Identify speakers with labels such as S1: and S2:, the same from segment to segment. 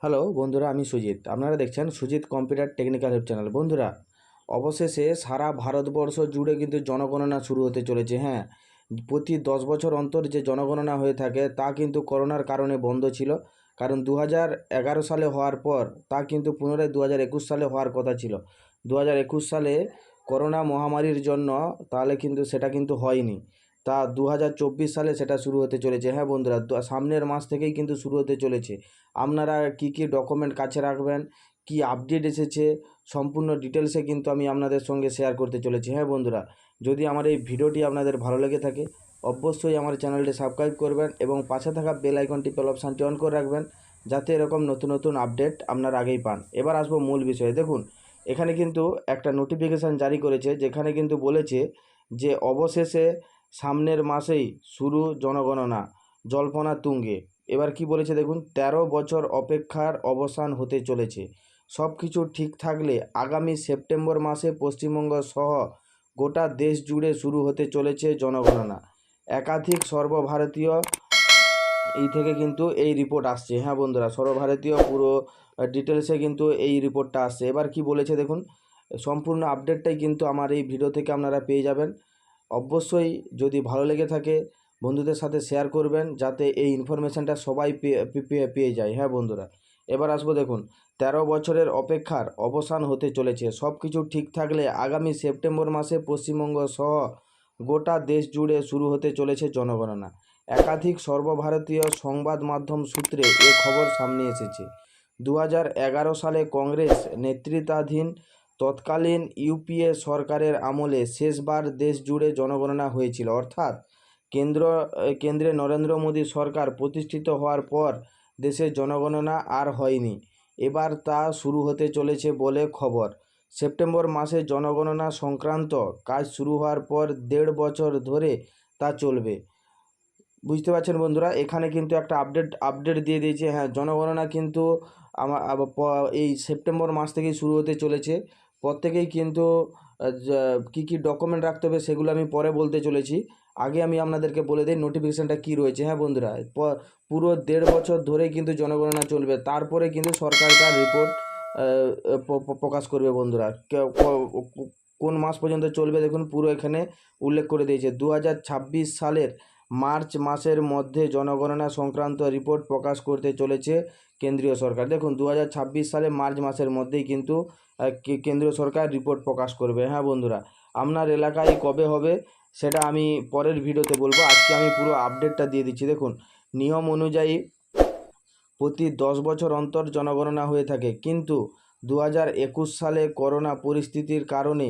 S1: Hello বন্ধুরা, আমি সুজিত। আপনারা দেখছেন Sujit computer technical help channel. বন্ধুরা, অবশেষে সারা ভারতবর্ষ জুড়ে কিন্তু জনগণনা শুরু হতে চলেছে। হ্যাঁ, প্রতি 10 বছর অন্তর যে জনগণনা হয়ে থাকে তা কিন্তু করোনার কারণে বন্ধ ছিল। কারণ 2011 সালে হওয়ার পর তা কিন্তু পুনরায় 2021 সালে হওয়ার কথা ছিল। 2021 সালে করোনা মহামারীর জন্য তাহলে কিন্তু সেটা কিন্তু হয়নি। তা 2024 সালে সেটা শুরু হতে চলেছে। হ্যাঁ বন্ধুরা, সামনের মাস থেকেই কিন্তু শুরু হতে চলেছে। আপনারা কি কি ডকুমেন্ট কাছে রাখবেন, কি আপডেট এসেছে, সম্পূর্ণ ডিটেলসে কিন্তু আমি আপনাদের সঙ্গে শেয়ার করতে চলেছি। হ্যাঁ বন্ধুরা, যদি আমার এই ভিডিওটি আপনাদের ভালো লেগে থাকে অবশ্যই আমার চ্যানেলটি সাবস্ক্রাইব করবেন এবং পাশে থাকা বেল আইকনটি বেল অপশানটি অন করে রাখবেন, যাতে এরকম নতুন নতুন আপডেট আপনারা আগেই পান। এবার আসবো মূল বিষয়ে। দেখুন, এখানে কিন্তু একটা নোটিফিকেশান জারি করেছে, যেখানে কিন্তু বলেছে যে অবশেষে সামনের মাসেই শুরু জনগণনা, জল্পনা তুঙ্গে। এবার কি বলেছে দেখুন, 13 বছর অপেক্ষার অবসান হতে চলেছে। সব কিছু ঠিক থাকলে আগামী সেপ্টেম্বর মাসে পশ্চিমবঙ্গ সহ গোটা দেশ জুড়ে শুরু হতে চলেছে জনগণনা। একাধিক সর্বভারতীয় থেকে কিন্তু এই রিপোর্ট আসছে। হ্যাঁ বন্ধুরা, সর্বভারতীয় পুরো ডিটেলসে কিন্তু এই রিপোর্টটা আসছে। এবার কি বলেছে দেখুন, সম্পূর্ণ আপডেটটাই কিন্তু আমার এই ভিডিও থেকে আপনারা পেয়ে যাবেন। অবশ্যই যদি ভালো লেগে থাকে বন্ধুদের সাথে শেয়ার করবেন, যাতে এই ইনফরমেশানটা সবাই পেয়ে যায়। হ্যাঁ বন্ধুরা, এবার আসবো দেখুন, 13 বছরের অপেক্ষার অবসান হতে চলেছে। সব কিছু ঠিক থাকলে আগামী সেপ্টেম্বর মাসে পশ্চিমবঙ্গ সহ গোটা দেশ জুড়ে শুরু হতে চলেছে জনগণনা। একাধিক সর্বভারতীয় সংবাদ মাধ্যম সূত্রে এ খবর সামনে এসেছে। 2011 সালে কংগ্রেস নেতৃত্বাধীন তৎকালীন ইউপিএ সরকারের আমলে শেষবার দেশ জুড়ে জনগণনা হয়েছিল। অর্থাৎ কেন্দ্রে নরেন্দ্র মোদী সরকার প্রতিষ্ঠিত হওয়ার পর দেশে জনগণনা আর হয়নি। এবার তা শুরু হতে চলেছে বলে খবর। সেপ্টেম্বর মাসে জনগণনা সংক্রান্ত কাজ শুরু হওয়ার পর 1.5 বছর ধরে তা চলবে। বুঝতে পারছেন বন্ধুরা, এখানে কিন্তু একটা আপডেট দিয়ে দিয়েছে। হ্যাঁ, জনগণনা কিন্তু এই সেপ্টেম্বর মাস থেকেই শুরু হতে চলেছে। প্রত্যেকেই কিন্তু কী কী ডকুমেন্ট রাখতে হবে সেগুলো আমি পরে বলতে চলেছি। আগে আমি আপনাদেরকে বলে দিই নোটিফিকেশানটা কী রয়েছে। হ্যাঁ বন্ধুরা, পুরো 1.5 বছর ধরেই কিন্তু জনগণনা চলবে, তারপরে কিন্তু সরকার তার রিপোর্ট প্রকাশ করবে। বন্ধুরা, কোন মাস পর্যন্ত চলবে দেখুন, পুরো এখানে উল্লেখ করে দিয়েছে। 2026 সালের মার্চ মাসের মধ্যে জনগণনা সংক্রান্ত রিপোর্ট প্রকাশ করতে চলেছে কেন্দ্রীয় সরকার। দেখুন, 2026 সালে মার্চ মাসের মধ্যেই কিন্তু কেন্দ্রীয় সরকার রিপোর্ট প্রকাশ করবে। হ্যাঁ বন্ধুরা, আপনার এলাকায় কবে হবে সেটা আমি পরের ভিডিওতে বলবো। আজকে আমি পুরো আপডেটটা দিয়ে দিচ্ছি। দেখুন, নিয়ম অনুযায়ী প্রতি 10 বছর অন্তর জনগণনা হয়ে থাকে, কিন্তু 2021 সালে করোনা পরিস্থিতির কারণে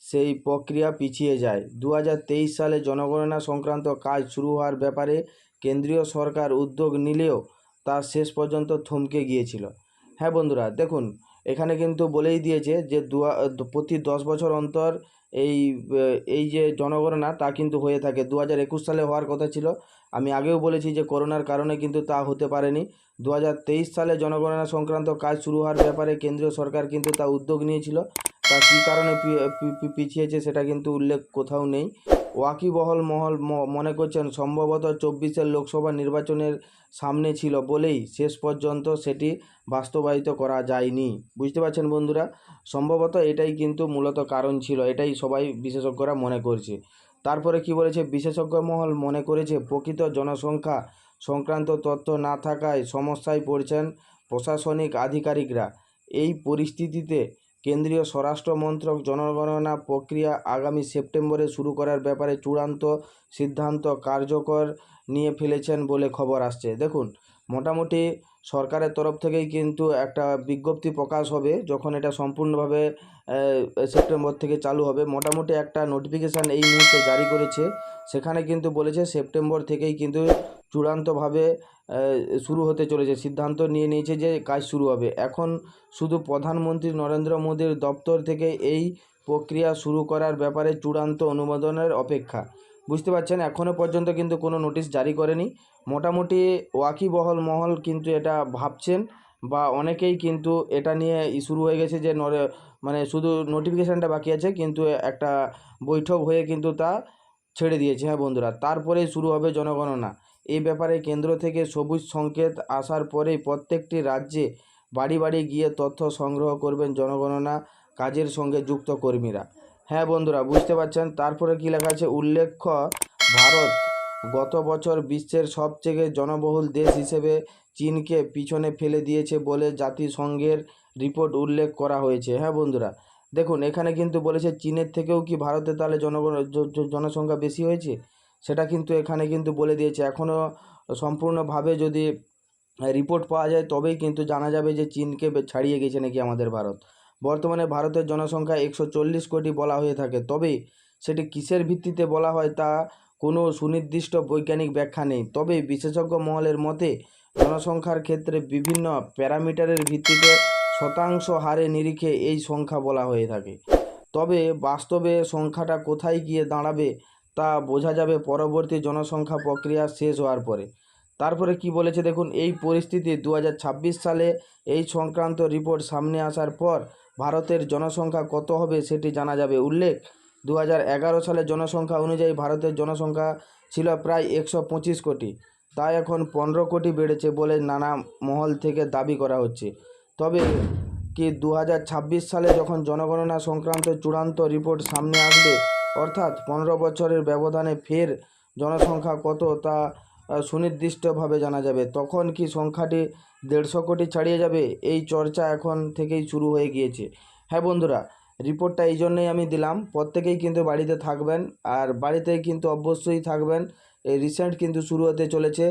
S1: সেই প্রক্রিয়া পিছিয়ে যায়। 2023 সালে জনগণনা সংক্রান্ত কাজ শুরু হওয়ার ব্যাপারে কেন্দ্রীয় সরকার উদ্যোগ নিলেও তা শেষ পর্যন্ত থমকে গিয়েছিল। হ্যাঁ বন্ধুরা, দেখুন এখানে কিন্তু বলেই দিয়েছে যে প্রতি 10 বছর অন্তর এই এই যে জনগণনা তা কিন্তু হয়ে থাকে। 2021 সালে হওয়ার কথা ছিল। আমি আগেও বলেছি যে করোনার কারণে কিন্তু তা হতে পারেনি। 2023 সালে জনগণনা সংক্রান্ত কাজ শুরু হওয়ার ব্যাপারে কেন্দ্রীয় সরকার কিন্তু তা উদ্যোগ নিয়েছিল। তা কী কারণে পিছিয়েছে সেটা কিন্তু উল্লেখ কোথাও নেই। ওয়াকিবহল মহল মনে করছেন সম্ভবত 24-এর লোকসভা নির্বাচনের সামনে ছিল বলেই শেষ পর্যন্ত সেটি বাস্তবায়িত করা যায়নি। বুঝতে পারছেন বন্ধুরা, সম্ভবত এটাই কিন্তু মূলত কারণ ছিল, এটাই সবাই বিশেষজ্ঞরা মনে করছে। তারপরে কি বলেছে, বিশেষজ্ঞ মহল মনে করেছে প্রকৃত জনসংখ্যা সংক্রান্ত তথ্য না থাকায় সমস্যায় পড়ছেন প্রশাসনিক আধিকারিকরা। এই পরিস্থিতিতে কেন্দ্রীয় স্বরাষ্ট্র মন্ত্রক জনগণনা প্রক্রিয়া আগামী সেপ্টেম্বরে শুরু করার ব্যাপারে চূড়ান্ত সিদ্ধান্ত কার্যকর নিয়ে ফেলেছেন বলে খবর আসছে। দেখুন, মোটামুটি সরকারের তরফ থেকেই কিন্তু একটা বিজ্ঞপ্তি প্রকাশ হবে যখন এটা সম্পূর্ণভাবে সেপ্টেম্বর থেকে চালু হবে। মোটামুটি একটা নোটিফিকেশান এই মুহূর্তে জারি করেছে, সেখানে কিন্তু বলেছে সেপ্টেম্বর থেকেই কিন্তু চূড়ান্তভাবে শুরু হতে চলেছে। সিদ্ধান্ত নিয়ে নিয়েছে যে কাজ শুরু হবে। এখন শুধু প্রধানমন্ত্রী নরেন্দ্র মোদীর দপ্তর থেকে এই প্রক্রিয়া শুরু করার ব্যাপারে চূড়ান্ত অনুমোদনের অপেক্ষা। বুঝতে পারছেন, এখনও পর্যন্ত কিন্তু কোনো নোটিশ জারি করেনি। মোটামুটি ওয়াকিবহল মহল কিন্তু এটা ভাবছেন, বা অনেকেই কিন্তু এটা নিয়ে শুরু হয়ে গেছে যে মানে শুধু নোটিফিকেশানটা বাকি আছে, কিন্তু একটা বৈঠক হয়ে কিন্তু তা ছেড়ে দিয়েছে। হ্যাঁ বন্ধুরা, তারপরেই শুরু হবে জনগণনা। এই ব্যাপারে কেন্দ্র থেকে সবুজ সংকেত আসার পরেই প্রত্যেকটি রাজ্যে বাড়ি বাড়ি গিয়ে তথ্য সংগ্রহ করবেন জনগণনা কাজের সঙ্গে যুক্ত কর্মীরা। হ্যাঁ বন্ধুরা, বুঝতে পারছেন। তারপরে কি লেখা আছে, উল্লেখ্য ভারত গত বছর বিশ্বের সবচেয়ে জনবহুল দেশ হিসেবে চীনকে পিছনে ফেলে দিয়েছে বলে জাতিসংঘের রিপোর্ট উল্লেখ করা হয়েছে। হ্যাঁ বন্ধুরা, দেখুন এখানে কিন্তু বলেছে চীনের থেকেও কি ভারতে তাহলে জনসংখ্যা বেশি হয়েছে, সেটা কিন্তু এখানে কিন্তু বলে দিয়েছে। এখনও সম্পূর্ণভাবে যদি রিপোর্ট পাওয়া যায় তবেই কিন্তু জানা যাবে যে চীনকে ছাড়িয়ে গেছে নাকি আমাদের ভারত। বর্তমানে ভারতের জনসংখ্যা 140 কোটি বলা হয়ে থাকে, তবে সেটি কিসের ভিত্তিতে বলা হয় তা কোনো সুনির্দিষ্ট বৈজ্ঞানিক ব্যাখ্যা নেই। তবে বিশেষজ্ঞ মহলের মতে জনসংখ্যার ক্ষেত্রে বিভিন্ন প্যারামিটারের ভিত্তিতে শতাংশ হারে নিরিখে এই সংখ্যা বলা হয়ে থাকে। তবে বাস্তবে সংখ্যাটা কোথায় গিয়ে দাঁড়াবে তা বোঝা যাবে পরবর্তী জনসংখ্যা প্রক্রিয়া শেষ হওয়ার পরে। তারপরে কি বলেছে দেখুন, এই পরিস্থিতি 2026 সালে এই সংক্রান্ত রিপোর্ট সামনে আসার পর ভারতের জনসংখ্যা কত হবে সেটি জানা যাবে। উল্লেখ 2011 সালে জনসংখ্যা অনুযায়ী ভারতের জনসংখ্যা ছিল প্রায় 125 কোটি, তা এখন 15 কোটি বেড়েছে বলে নানা মহল থেকে দাবি করা হচ্ছে। তবে কি 2026 সালে যখন জনগণনা সংক্রান্ত চূড়ান্ত রিপোর্ট সামনে আসবে, অর্থাৎ 15 বছরের ব্যবধানে ফের জনসংখ্যা কত তা সুনির্দিষ্টভাবে জানা যাবে। তখন কি সংখ্যাটি 150 কোটি ছাড়িয়ে যাবে, এই চর্চা এখন থেকেই শুরু হয়ে গিয়েছে। হ্যাঁ বন্ধুরা, রিপোর্টটা এই জন্যই আমি দিলাম, প্রত্যেকেই কিন্তু বাড়িতে থাকবেন আর বাড়িতেই কিন্তু অবশ্যই থাকবেন। এই রিসেন্ট কিন্তু শুরু হতে চলেছে।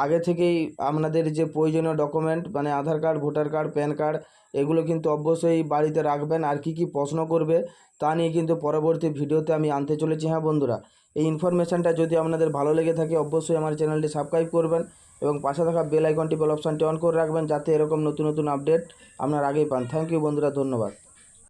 S1: আগে থেকেই আপনাদের যে প্রয়োজনীয় ডকুমেন্ট মানে Aadhaar card, voter card, PAN card, এগুলো কিন্তু অবশ্যই বাড়িতে রাখবেন। আর কি কি প্রশ্ন করবে তা নিয়ে কিন্তু পরবর্তী ভিডিওতে আমি আনতে চলেছি। হ্যাঁ বন্ধুরা, এই ইনফরমেশানটা যদি আপনাদের ভালো লেগে থাকে অবশ্যই আমার চ্যানেলটি সাবস্ক্রাইব করবেন এবং পাশে থাকা বেল আইকনটি বেল অপশানটি অন করে রাখবেন, যাতে এরকম নতুন নতুন আপডেট আপনার আগেই পান। থ্যাংক ইউ বন্ধুরা, ধন্যবাদ।